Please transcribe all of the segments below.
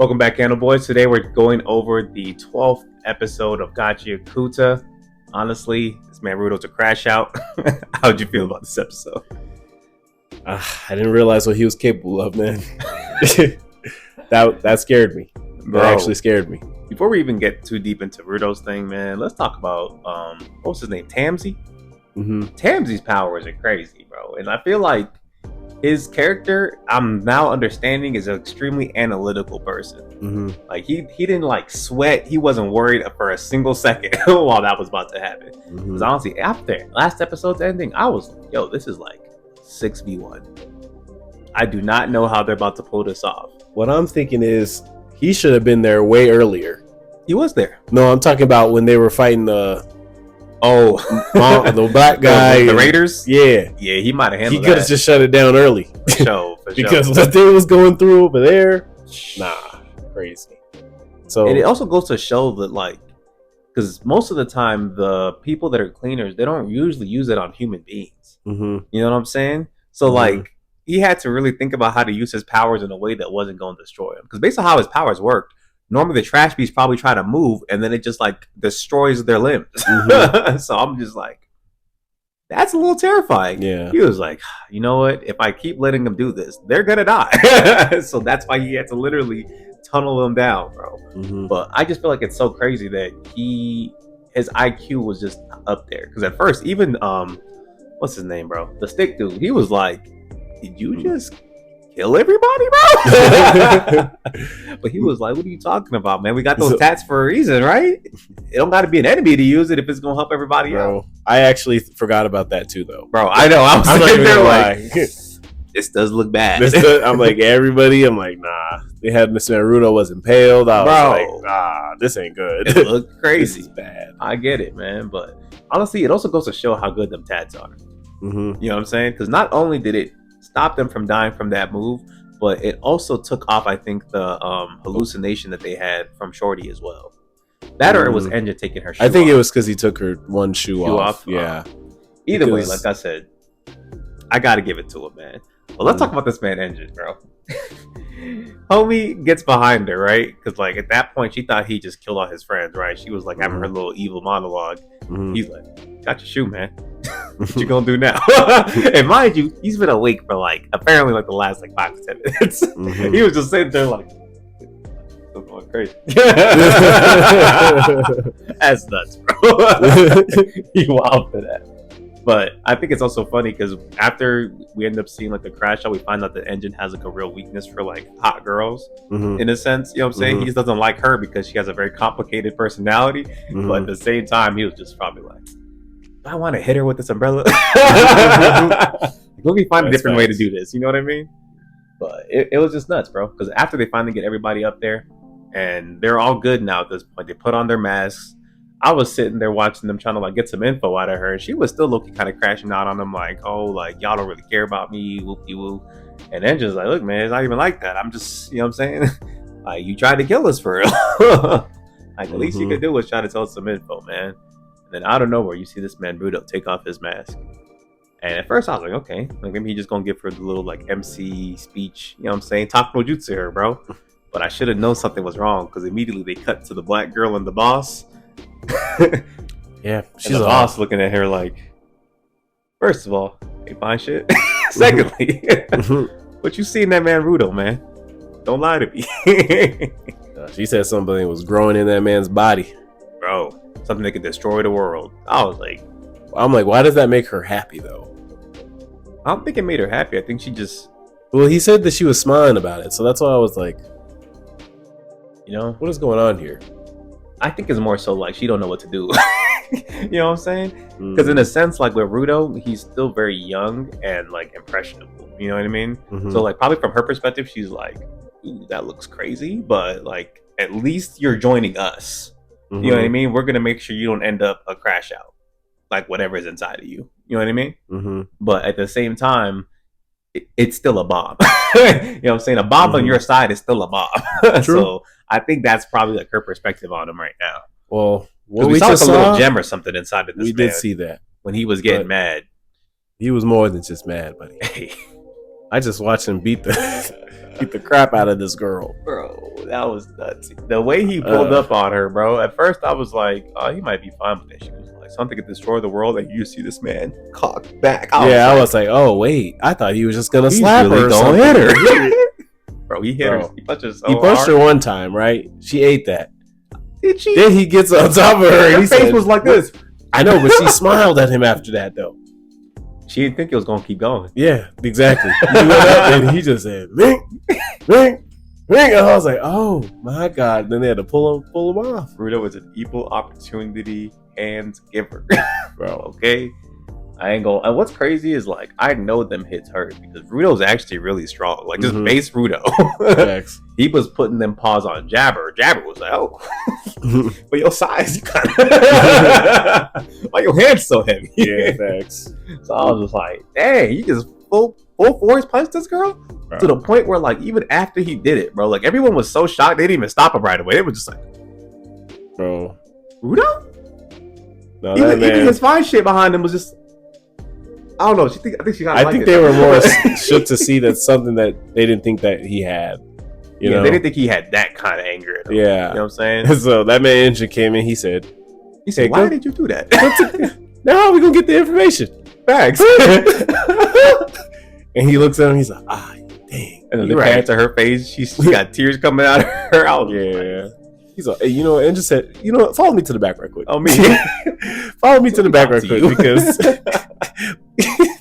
Welcome back, Candle Boys. Today we're going over the 12th episode of Gachiakuta. Honestly, this man Rudo's a crash out. How'd you feel about this episode? I didn't realize what he was capable of, man. that scared me. Bro, that actually scared me. Before we even get too deep into Rudo's thing, man, let's talk about what's his name? TAMSY? Mm-hmm. TAMSY's powers are crazy, bro. And I feel like his character, I'm now understanding, is an extremely analytical person. Mm-hmm. Like he didn't like sweat. He wasn't worried for a single second while that was about to happen. Because Mm-hmm. honestly, after last episode's ending, I was like, yo, this is like 6v1. I do not know how they're about to pull this off. What I'm thinking is he should have been there way earlier. He was there. No, I'm talking about when they were fighting the black guy, the Raiders. Yeah, He might have handled he could have just shut it down early. for sure. Because what they was going through over there, crazy. So and it also goes to show that, like, because most of the time the people that are cleaners, they don't usually use it on human beings. mm-hmm. You know what I'm saying? So like he had to really think about how to use his powers in a way that wasn't going to destroy him. Because based on how his powers worked, normally the trash beasts probably try to move and then it just like destroys their limbs. Mm-hmm. So I'm just like, that's a little terrifying. Yeah. He was like, you know what? If I keep letting them do this, they're gonna die. So that's why he had to literally tunnel them down, bro. Mm-hmm. But I just feel like it's so crazy that his IQ was just up there. Because at first, even what's his name, bro? The stick dude, he was like, did you just kill everybody, bro? But he was like, what are you talking about, man? We got those tats for a reason, right? It don't got to be an enemy to use it if it's gonna help everybody out. I actually forgot about that too, though. Bro, I know. I'm sitting there like, lie. this does look bad. I'm like, everybody, I'm like, nah. They had Mr. Naruto was impaled. I was like, nah, this ain't good. It looked crazy. This is bad. I get it, man. But honestly, it also goes to show how good them tats are. Mm-hmm. You know what I'm saying? Because not only did it stop them from dying from that move, but it also took off, I think, the hallucination that they had from Shorty as well. That or it was Engine taking her shoe I think off. it was because he took her one shoe off. Yeah. Either way, like I said, I got to give it to him, man. Well, let's talk about this man Engine, bro. Homie gets behind her, right? Because like at that point, she thought he just killed all his friends, right? She was like having her little evil monologue. Mm-hmm. He's like, got your shoe, man. What you gonna do now? And mind you, he's been awake for like apparently like the last like 5 to 10 minutes. Mm-hmm. He was just sitting there like, still going crazy. That's nuts, bro. He wild for that. But I think it's also funny because after we end up seeing like the crash out, we find out the Engine has like a real weakness for like hot girls in a sense. You know what I'm saying? He just doesn't like her because she has a very complicated personality. But at the same time, he was just probably like, do I want to hit her with this umbrella? Let me find a different way to do this. You know what I mean? But it was just nuts, bro. Because after they finally get everybody up there and they're all good now at this point, they put on their masks. I was sitting there watching them trying to like get some info out of her. She was still looking kind of crashing out on them like, oh, like y'all don't really care about me, whoop-de-woo. And then just like, look, man, it's not even like that. I'm just, you know what I'm saying? Like, you tried to kill us for real. Like, the least you could do was try to tell us some info, man. And then out of nowhere, you see this man Rudo take off his mask. And at first I was like, okay, like maybe he's just gonna give her the little like MC speech, you know what I'm saying? Talk no jutsu her, bro. But I should have known something was wrong because immediately they cut to the black girl and the boss. Yeah, She's the boss looking at her like, first of all, ain't fine shit. Secondly, what you see in that man Rudo, man? Don't lie to me. She said something was growing in that man's body, bro. Something that could destroy the world. I'm like, why does that make her happy though? I don't think it made her happy. I think she just. Well, he said that she was smiling about it, so that's why I was like, you know, what is going on here? I think it's more so like she don't know what to do. You know what I'm saying? Because in a sense, like with Rudo, he's still very young and like impressionable. You know what I mean? So like probably from her perspective, she's like, ooh, that looks crazy, but like at least you're joining us. You know what I mean? We're gonna make sure you don't end up a crash out, like whatever is inside of you. You know what I mean? But at the same time, it's still a bomb. You know what I'm saying? A bomb on your side is still a bomb. So I think that's probably like her perspective on him right now. Well, we saw like a little gem or something inside of this. We did see that when he was getting mad. He was more than just mad, buddy. I just watched him beat the crap out of this girl. Bro, that was nuts. The way he pulled up on her, bro. At first, I was like, "Oh, he might be fine with it." She was like, "Something could destroy the world," and you see this man cock back. I was like, "Oh wait, I thought he was just gonna slap her. Don't hit her." Bro, he hit her. He punched her. He punched her one time, right? She ate that. Did she? Then he gets on top of her. Her face was like this. I know, but she smiled at him after that, though. She didn't think it was gonna keep going. Yeah, exactly. He went up and he just said, "Ring, ring, ring," and I was like, "Oh my god!" Then they had to pull him off. Rudo was an equal opportunity hands giver, bro. Okay, I ain't gonna. And what's crazy is like I know them hits hurt because Rudo's actually really strong. Like just base Rudo, he was putting them paws on Jabber. Jabber was like, "Oh, but your size, you kind of why your hands so heavy?" Yeah, facts. So I was just like, "Dang, you just full force punched this girl." Bro. To the point where like even after he did it, bro, like everyone was so shocked they didn't even stop him right away. They were just like, "Bro, Rudo." No, even his fine shit behind him was just. I don't know. I think they were more shook to see that something that they didn't think that he had. You know? They didn't think he had that kind of anger in him. Yeah. You know what I'm saying? So that man engine came in, he said, "Why did you do that?" Now we're gonna get the information. Facts. And he looks at him, he's like, "Ah, dang." And then the pan to her face, she got tears coming out of her. Yeah. He's like, "Hey, you know," and just said, "You know what? Follow me to the back right quick." Oh, me. Follow me to the back right quick because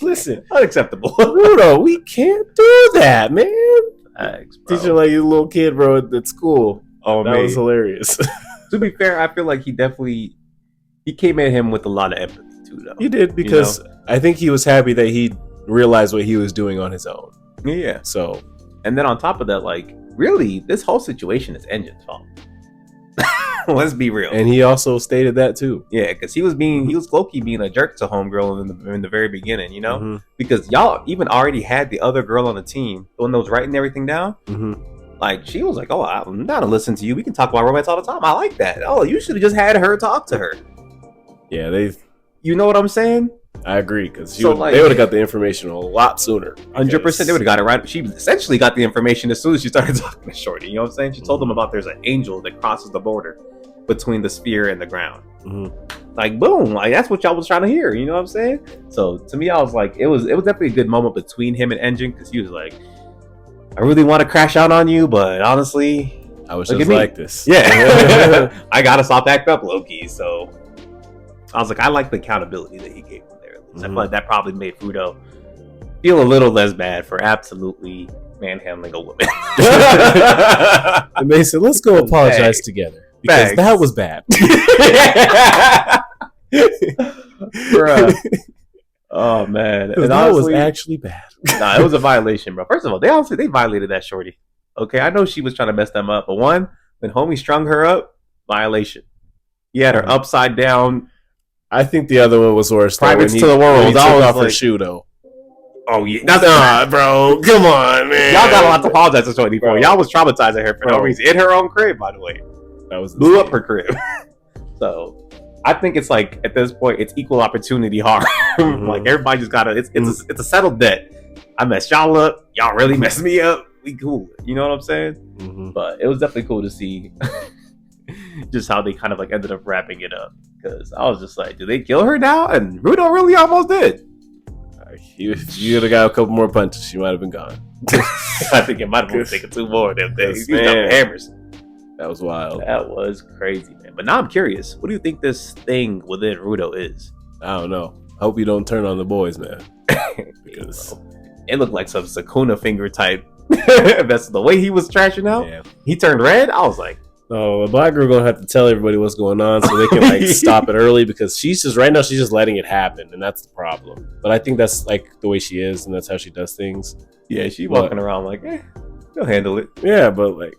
listen, unacceptable. Rudo, we can't do that, man. Thanks, bro. Teaching like you little kid, bro, at school. Oh, that was hilarious. To be fair, I feel like he came at him with a lot of empathy too, though. He did because I think he was happy that he realized what he was doing on his own. Yeah. So, and then on top of that, like, really, this whole situation is Engine's fault. Let's be real. And he also stated that too. Yeah, because he was low-key being a jerk to homegirl in the very beginning, you know? Because y'all even already had the other girl on the team, the one that was writing everything down. Like, she was like, "Oh, I'm down to listen to you. We can talk about romance all the time. I like that. Oh, you should have just had her talk to her." Yeah, you know what I'm saying? I agree, because they would have got the information a lot sooner. 100%, they would have got it right. She essentially got the information as soon as she started talking to Shorty. You know what I'm saying? She told them about there's an angel that crosses the border between the sphere and the ground. Like, boom, like that's what y'all was trying to hear. You know what I'm saying? So to me, I was like, it was definitely a good moment between him and Engine, because he was like, "I really want to crash out on you, but honestly, I was just like this." Yeah, I got us all packed up, low-key. So I was like, I like the accountability that he gave him there. I feel like that probably made Rudo feel a little less bad for absolutely manhandling a woman. And they said, "Let's go apologize together because that was bad." Bruh. Oh man, and that was actually bad. Nah, it was a violation, bro. First of all, they violated that Shorty. Okay, I know she was trying to mess them up, but when homie strung her up, violation. He had her upside down. I think the other one was worse. Privates to the world. He took off her shoe, though. Oh yeah, bro. Come on, man. Y'all got a lot to apologize to Shorty for. Y'all was traumatizing her for no reason in her own crib, by the way. That was blew up her crib. So I think it's like at this point it's equal opportunity hard. Like everybody just gotta. It's a settled debt. I messed y'all up. Y'all really messed me up. We cool. You know what I'm saying? But it was definitely cool to see just how they kind of like ended up wrapping it up. Because I was just like, do they kill her now? And Rudo really almost did. You would have got a couple more punches, she might have been gone. I think it might have taken 2 more of them things. He was hammers. That was wild. That was crazy, man. But now I'm curious. What do you think this thing within Rudo is? I don't know. I hope you don't turn on the boys, man. Because it looked like some Sakuna finger type. That's the way he was trashing out. Yeah. He turned red. I was like, "Oh, a black girl gonna have to tell everybody what's going on so they can like stop it early," because she's just letting it happen, and that's the problem. But I think that's like the way she is, and that's how she does things. Yeah, she walking around like, they'll handle it. Yeah, but like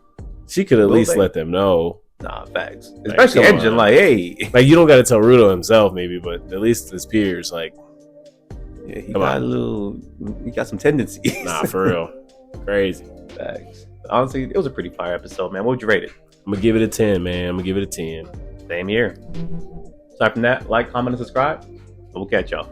she could at least let them know. Nah, facts. Especially like, Engine, like, hey, like you don't got to tell Rudo himself, maybe, but at least his peers, like, yeah, he got some tendencies. Nah, for real. Crazy. Facts. Honestly, it was a pretty fire episode, man. What would you rate it? I'm gonna give it a 10, man. I'm gonna give it a 10. Same here. Aside from that, like, comment, and subscribe. We'll catch y'all.